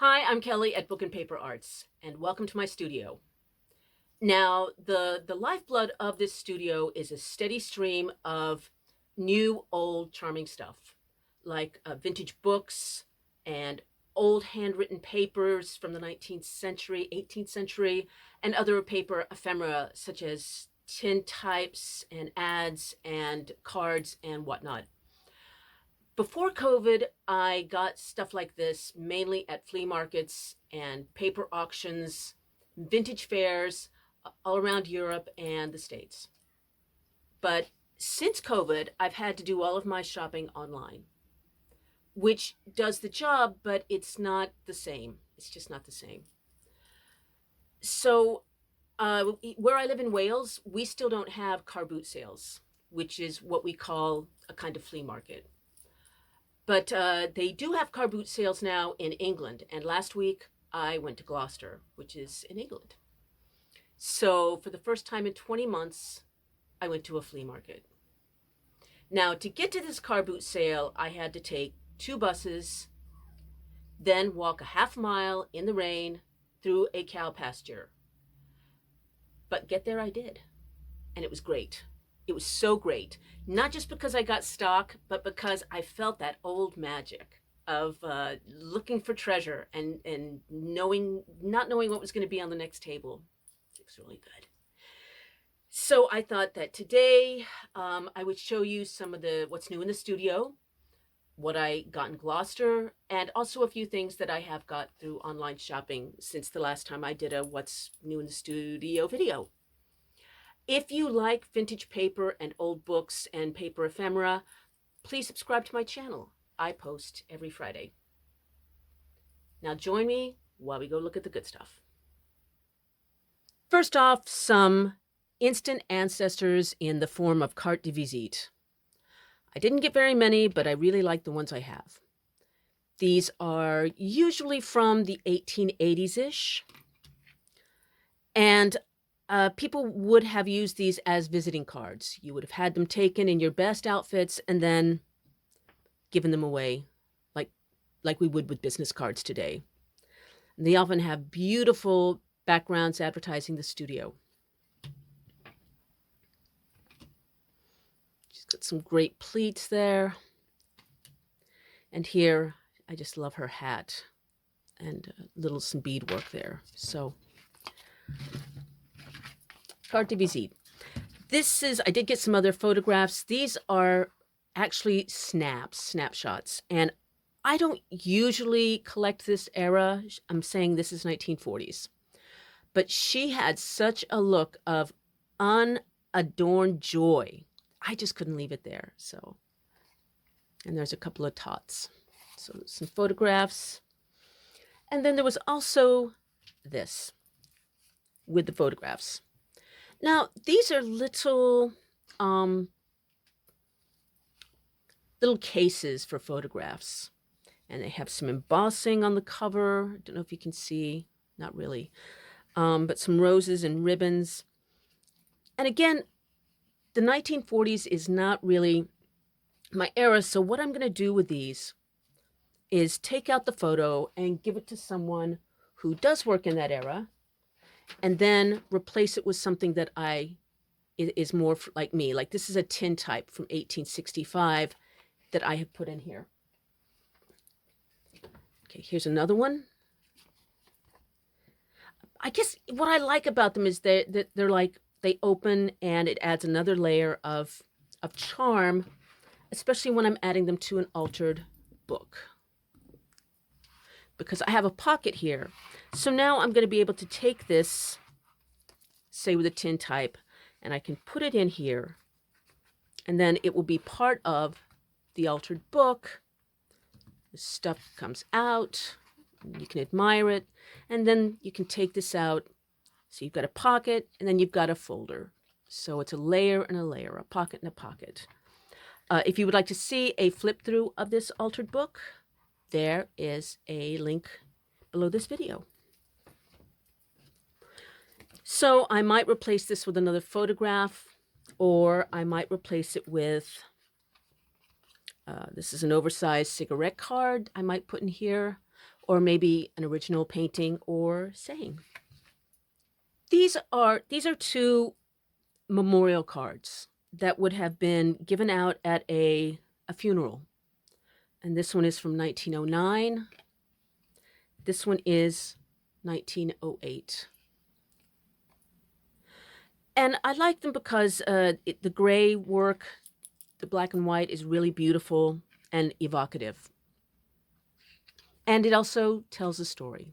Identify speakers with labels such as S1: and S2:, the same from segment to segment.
S1: Hi, I'm Kelly at Book and Paper Arts, and welcome to my studio. Now, the lifeblood of this studio is a steady stream of new, old, charming stuff, like vintage books and old handwritten papers from the 19th century, 18th century, and other paper ephemera such as tin types and ads and cards and whatnot. Before COVID, I got stuff like this mainly at flea markets and paper auctions, vintage fairs all around Europe and the States. But since COVID, I've had to do all of my shopping online, which does the job, but it's not the same. It's just not the same. So, where I live in Wales, we still don't have car boot sales, which is what we call a kind of flea market. But they do have car boot sales now in England. And last week I went to Gloucester, which is in England. So for the first time in 20 months, I went to a flea market. Now, to get to this car boot sale, I had to take 2 buses, then walk a half mile in the rain through a cow pasture. But get there I did. And it was great. It was so great. Not just because I got stock, but because I felt that old magic of looking for treasure and not knowing what was going to be on the next table. It was really good. So I thought that today I would show you some of what's new in the studio, what I got in Gloucester, and also a few things that I have got through online shopping since the last time I did a What's New in the Studio video. If you like vintage paper and old books and paper ephemera, please subscribe to my channel. I post every Friday. Now join me while we go look at the good stuff. First off, some instant ancestors in the form of carte de visite. I didn't get very many, but I really like the ones I have. These are usually from the 1880s-ish. And people would have used these as visiting cards. You would have had them taken in your best outfits and then given them away like we would with business cards today. And they often have beautiful backgrounds advertising the studio. She's got some great pleats there. And here, I just love her hat and some beadwork there. So, carte de visite. I did get some other photographs. These are actually snapshots. And I don't usually collect this era. I'm saying this is 1940s. But she had such a look of unadorned joy. I just couldn't leave it there. So, and there's a couple of tots. So some photographs. And then there was also this with the photographs. Now, these are little cases for photographs. And they have some embossing on the cover. I don't know if you can see. Not really. But some roses and ribbons. And again, the 1940s is not really my era. So what I'm going to do with these is take out the photo and give it to someone who does work in that era, and then replace it with something that is more like me. Like this is a tin type from 1865 that I have put in here. Okay, here's another one. I guess what I like about them is they're like, they open and it adds another layer of charm, especially when I'm adding them to an altered book. Because I have a pocket here. So now I'm going to be able to take this, say with a tin type, and I can put it in here. And then it will be part of the altered book. The stuff comes out. You can admire it. And then you can take this out. So you've got a pocket, and then you've got a folder. So it's a layer and a layer, a pocket and a pocket. If you would like to see a flip through of this altered book, there is a link below this video. So I might replace this with another photograph, or I might replace it with, this is an oversized cigarette card I might put in here, or maybe an original painting or saying. These are two memorial cards that would have been given out at a funeral. And this one is from 1909. This one is 1908. And I like them because the gray work, the black and white, is really beautiful and evocative. And it also tells a story.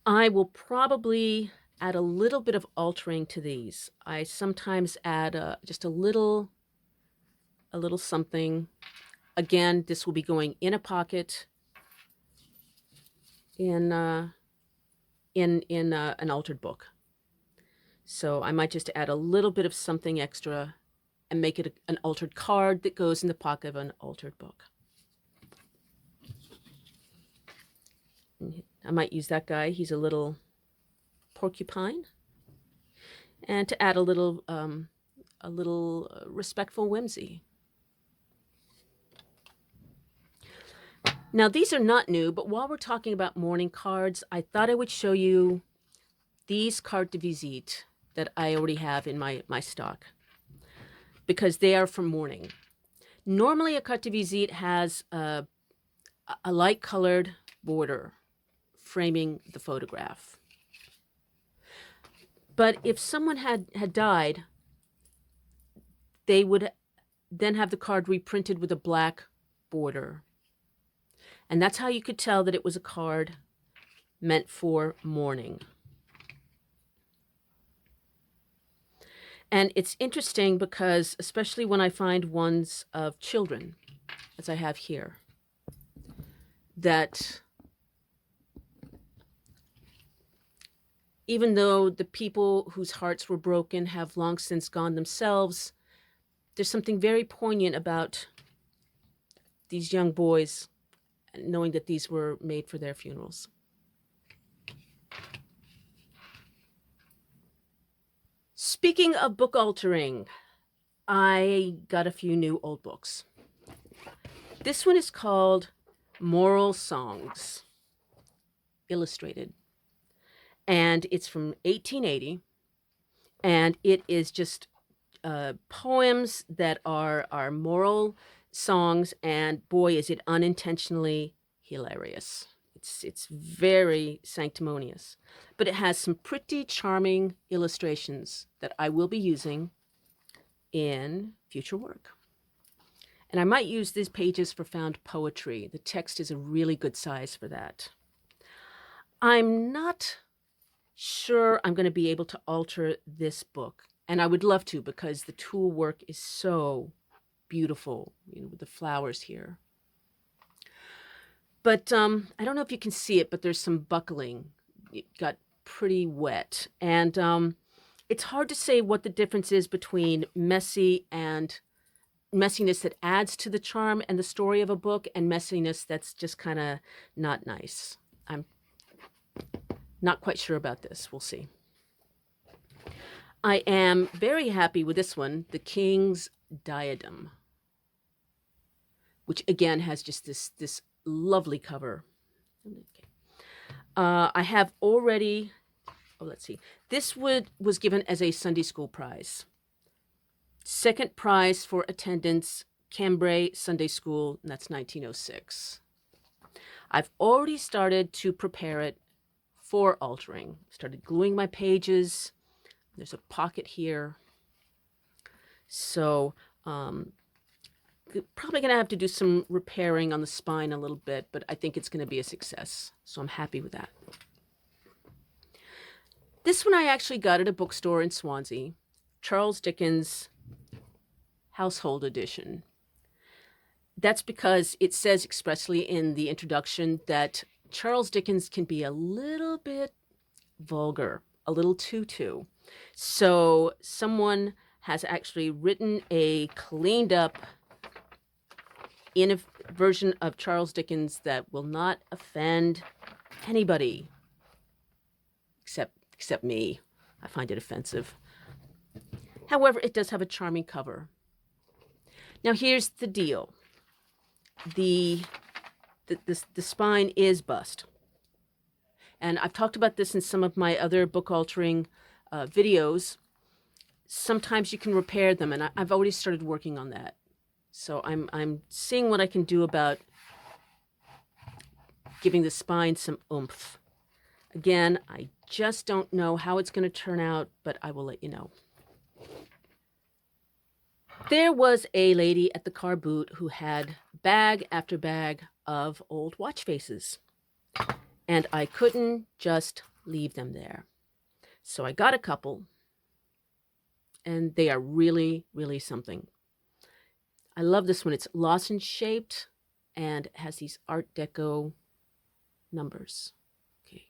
S1: I will probably add a little bit of altering to these. I sometimes add just a little something. Again, this will be going in a pocket in an altered book. So I might just add a little bit of something extra and make it an altered card that goes in the pocket of an altered book. I might use that guy. He's a little porcupine. And to add a little respectful whimsy. Now, these are not new, but while we're talking about mourning cards, I thought I would show you these cartes de visite that I already have in my stock, because they are from mourning. Normally, a carte de visite has a light-colored border framing the photograph. But if someone had died, they would then have the card reprinted with a black border. And that's how you could tell that it was a card meant for mourning. And it's interesting because, especially when I find ones of children, as I have here, that even though the people whose hearts were broken have long since gone themselves, there's something very poignant about these young boys, knowing that these were made for their funerals. Speaking of book altering, I got a few new old books. This one is called Moral Songs, illustrated. And it's from 1880. And it is just poems that are moral songs, and boy, is it unintentionally hilarious. It's very sanctimonious, but it has some pretty charming illustrations that I will be using in future work. And I might use these pages for found poetry. The text is a really good size for that. I'm not sure I'm going to be able to alter this book, and I would love to, because the tool work is so beautiful, with the flowers here. But I don't know if you can see it, but there's some buckling. It got pretty wet. And it's hard to say what the difference is between messy and messiness that adds to the charm and the story of a book, and messiness that's just kind of not nice. I'm not quite sure about this. We'll see. I am very happy with this one, The King's Diadem, which again has just this lovely cover. Okay. I have already, let's see. This was given as a Sunday school prize. Second prize for attendance, Cambrai Sunday School, and that's 1906. I've already started to prepare it for altering. Started gluing my pages. There's a pocket here. So, probably going to have to do some repairing on the spine a little bit, but I think it's going to be a success. So I'm happy with that. This one I actually got at a bookstore in Swansea, Charles Dickens Household Edition. That's because it says expressly in the introduction that Charles Dickens can be a little bit vulgar, a little too. So someone has actually written a cleaned up in a version of Charles Dickens that will not offend anybody except me. I find it offensive. However, it does have a charming cover. Now here's the deal. The the spine is bust. And I've talked about this in some of my other book altering videos. Sometimes you can repair them, and I've already started working on that. So I'm seeing what I can do about giving the spine some oomph. Again, I just don't know how it's going to turn out, but I will let you know. There was a lady at the car boot who had bag after bag of old watch faces, and I couldn't just leave them there. So I got a couple, and they are really, really something. I love this one. It's lozenge shaped and has these Art Deco numbers. Okay.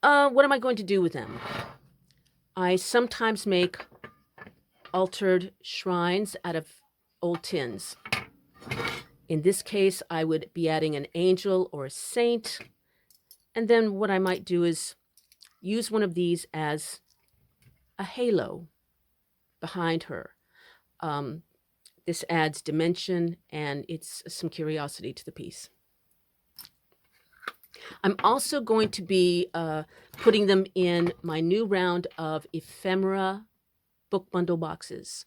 S1: What am I going to do with them? I sometimes make altered shrines out of old tins. In this case, I would be adding an angel or a saint. And then what I might do is use one of these as a halo behind her. This adds dimension, and it's some curiosity to the piece. I'm also going to be putting them in my new round of ephemera book bundle boxes.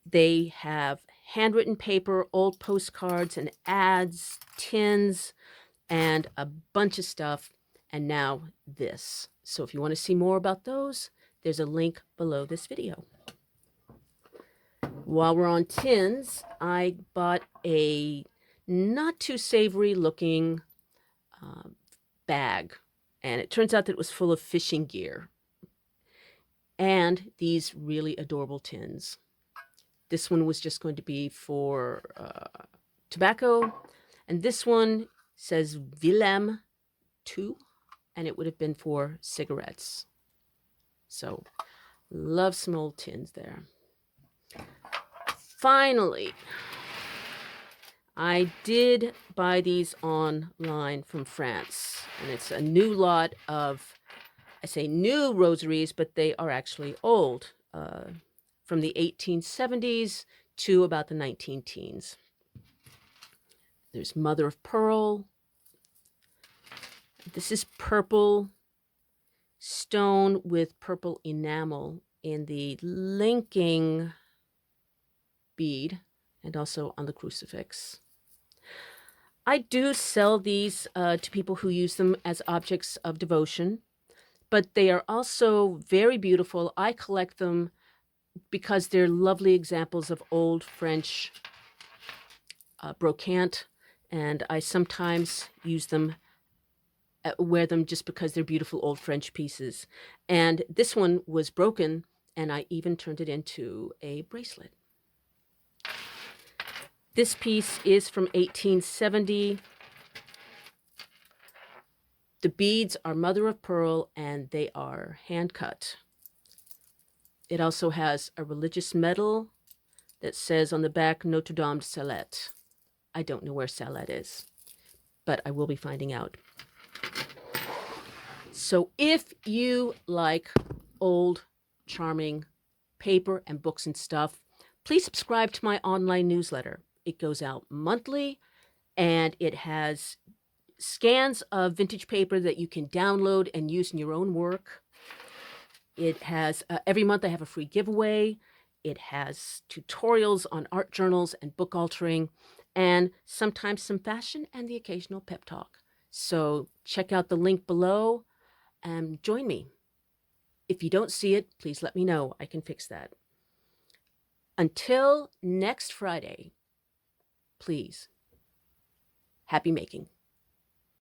S1: They have handwritten paper, old postcards, and ads, tins, and a bunch of stuff, and now this. So if you want to see more about those, there's a link below this video. While we're on tins, I bought a not too savory looking bag, and it turns out that it was full of fishing gear and these really adorable tins. This one was just going to be for tobacco, and this one says Willem 2, and it would have been for cigarettes. So, love some old tins there. Finally, I did buy these online from France, and it's a new lot of, I say new rosaries, but they are actually old, from the 1870s to about the 19 teens. There's mother of pearl. This is purple stone with purple enamel in the linking bead and also on the crucifix. I do sell these to people who use them as objects of devotion, but they are also very beautiful. I collect them because they're lovely examples of old French brocante, and I sometimes use them, wear them just because they're beautiful old French pieces. And this one was broken, and I even turned it into a bracelet. This piece is from 1870. The beads are mother of pearl, and they are hand cut. It also has a religious medal that says on the back, Notre Dame de Salette. I don't know where Salette is, but I will be finding out. So if you like old, charming paper and books and stuff, please subscribe to my online newsletter. It goes out monthly, and it has scans of vintage paper that you can download and use in your own work. It has, every month I have a free giveaway. It has tutorials on art journals and book altering, and sometimes some fashion and the occasional pep talk. So check out the link below and join me. If you don't see it, please let me know. I can fix that. Until next Friday, please, happy making.